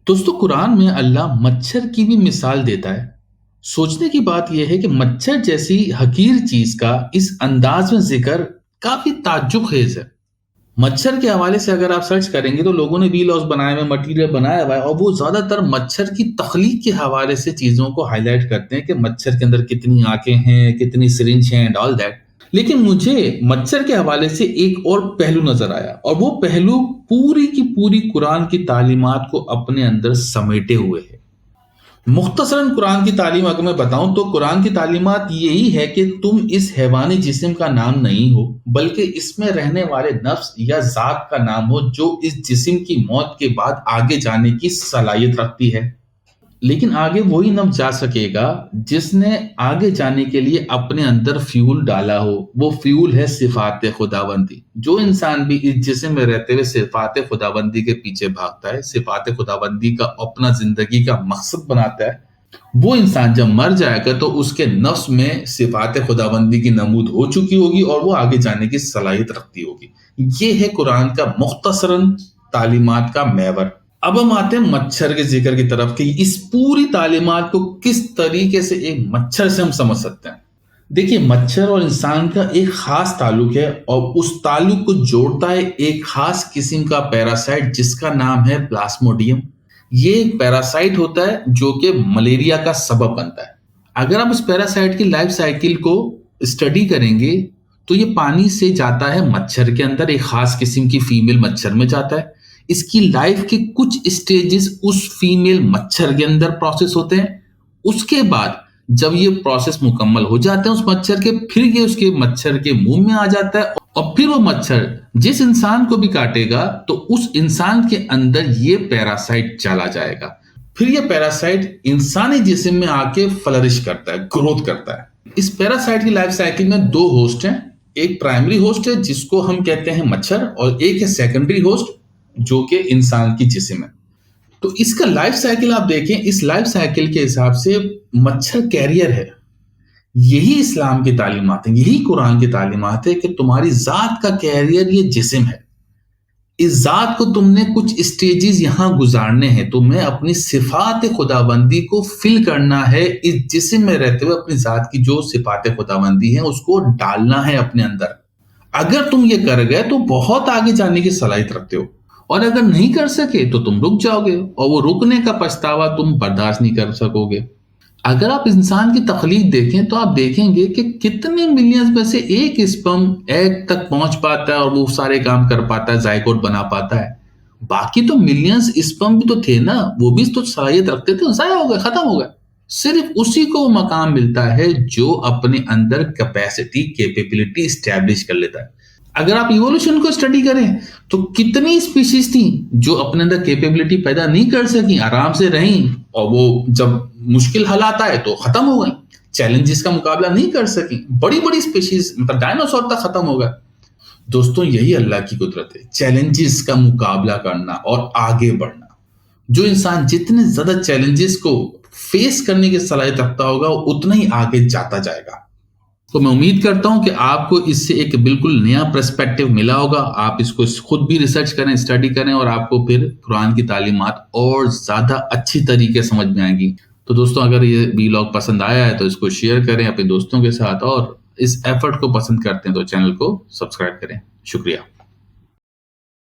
دوستو قرآن میں اللہ مچھر کی بھی مثال دیتا ہے۔ سوچنے کی بات یہ ہے کہ مچھر جیسی حقیر چیز کا اس انداز میں ذکر کافی تعجب خیز ہے۔ مچھر کے حوالے سے اگر آپ سرچ کریں گے تو لوگوں نے وی لاس بنائے ہوئے، مٹیریل بنایا ہوا ہے، اور وہ زیادہ تر مچھر کی تخلیق کے حوالے سے چیزوں کو ہائی لائٹ کرتے ہیں کہ مچھر کے اندر کتنی آنکھیں ہیں، کتنی سرنج ہیں، اینڈ آل دیٹ۔ لیکن مجھے مچھر کے حوالے سے ایک اور پہلو نظر آیا، اور وہ پہلو پوری کی پوری قرآن کی تعلیمات کو اپنے اندر سمیٹے ہوئے ہے۔ مختصراً قرآن کی تعلیم اگر میں بتاؤں تو قرآن کی تعلیمات یہی ہے کہ تم اس حیوانی جسم کا نام نہیں ہو، بلکہ اس میں رہنے والے نفس یا ذات کا نام ہو جو اس جسم کی موت کے بعد آگے جانے کی صلاحیت رکھتی ہے۔ لیکن آگے وہی نفس جا سکے گا جس نے آگے جانے کے لیے اپنے اندر فیول ڈالا ہو۔ وہ فیول ہے صفات خداوندی۔ جو انسان بھی اس جسم میں رہتے ہوئے صفات خداوندی کے پیچھے بھاگتا ہے، صفات خداوندی کا اپنا زندگی کا مقصد بناتا ہے، وہ انسان جب مر جائے گا تو اس کے نفس میں صفات خداوندی کی نمود ہو چکی ہوگی اور وہ آگے جانے کی صلاحیت رکھتی ہوگی۔ یہ ہے قرآن کا مختصراً تعلیمات کا محور۔ اب ہم آتے ہیں مچھر کے ذکر کی طرف کہ اس پوری تعلیمات کو کس طریقے سے ایک مچھر سے ہم سمجھ سکتے ہیں۔ دیکھیے، مچھر اور انسان کا ایک خاص تعلق ہے، اور اس تعلق کو جوڑتا ہے ایک خاص قسم کا پیراسائٹ جس کا نام ہے پلاسموڈیم۔ یہ ایک پیراسائٹ ہوتا ہے جو کہ ملیریا کا سبب بنتا ہے۔ اگر آپ اس پیراسائٹ کی لائف سائیکل کو اسٹڈی کریں گے تو یہ پانی سے جاتا ہے مچھر کے اندر، ایک خاص قسم کی فیمیل مچھر میں جاتا ہے۔ اس کی لائف کے کچھ اسٹیجز اس فیمیل مچھر کے اندر پروسیس ہوتے ہیں۔ اس کے بعد جب یہ پروسیس مکمل ہو جاتے ہیں اس مچھر کے، پھر یہ اس کے مچھر کے منہ میں آ جاتا ہے، اور پھر وہ مچھر جس انسان کو بھی کاٹے گا تو اس انسان کے اندر یہ پیراسائٹ چلا جائے گا۔ پھر یہ پیراسائٹ انسانی جسم میں آ کے فلرش کرتا ہے، گروتھ کرتا ہے۔ اس پیراسائٹ کی لائف سائیکل میں دو ہوسٹ ہیں، ایک پرائمری ہوسٹ ہے جس کو ہم کہتے ہیں مچھر، اور ایک ہے سیکنڈری ہوسٹ جو کہ انسان کی جسم ہے۔ تو اس کا لائف سائیکل آپ دیکھیں، اس لائف سائیکل کے حساب سے مچھر کیریئر ہے۔ یہی اسلام کی تعلیمات ہیں، یہی قرآن کی تعلیمات ہے کہ تمہاری ذات کا کیریئر یہ جسم ہے۔ اس ذات کو تم نے کچھ اسٹیجز یہاں گزارنے ہیں، تمہیں اپنی صفات خداوندی کو فل کرنا ہے، اس جسم میں رہتے ہوئے اپنی ذات کی جو صفات خداوندی ہیں اس کو ڈالنا ہے اپنے اندر۔ اگر تم یہ کر گئے تو بہت آگے جانے کی صلاحیت رکھتے ہو، اور اگر نہیں کر سکے تو تم رک جاؤ گے، اور وہ رکنے کا پچھتاوا تم برداشت نہیں کر سکو گے۔ اگر آپ انسان کی تخلیق دیکھیں تو آپ دیکھیں گے کہ کتنے ملینز میں سے ایک اسپرم ایگ تک پہنچ پاتا ہے اور وہ سارے کام کر پاتا ہے، زائگوٹ بنا پاتا ہے۔ باقی تو ملینز اسپرم بھی تو تھے نا، وہ بھی تو صلاحیت رکھتے تھے، ضائع ہو گئے، ختم ہو گئے۔ صرف اسی کو وہ مقام ملتا ہے جو اپنے اندر کیپیسٹی، کیپیبلٹی اسٹیبلش کر لیتا ہے۔ اگر آپ ایوولوشن کو اسٹڈی کریں تو کتنی اسپیشیز تھیں جو اپنے اندر کیپیبلٹی پیدا نہیں کر سکیں، آرام سے رہیں، اور وہ جب مشکل حالات آئے تو ختم ہو گئیں، چیلنجز کا مقابلہ نہیں کر سکیں۔ بڑی بڑی اسپیشیز مطلب ڈائنوسور تک ختم ہو گئے۔ دوستوں، یہی اللہ کی قدرت ہے، چیلنجز کا مقابلہ کرنا اور آگے بڑھنا۔ جو انسان جتنے زیادہ چیلنجز کو فیس کرنے کی صلاحیت رکھتا ہوگا وہ اتنا ہی آگے جاتا جائے گا۔ تو میں امید کرتا ہوں کہ آپ کو اس سے ایک بالکل نیا پرسپیکٹیو ملا ہوگا۔ آپ اس کو خود بھی ریسرچ کریں، اسٹڈی کریں، اور آپ کو پھر قرآن کی تعلیمات اور زیادہ اچھی طریقے سمجھ میں آئیں گی۔ تو دوستوں، اگر یہ ویلاگ پسند آیا ہے تو اس کو شیئر کریں اپنے دوستوں کے ساتھ، اور اس ایفرٹ کو پسند کرتے ہیں تو چینل کو سبسکرائب کریں۔ شکریہ۔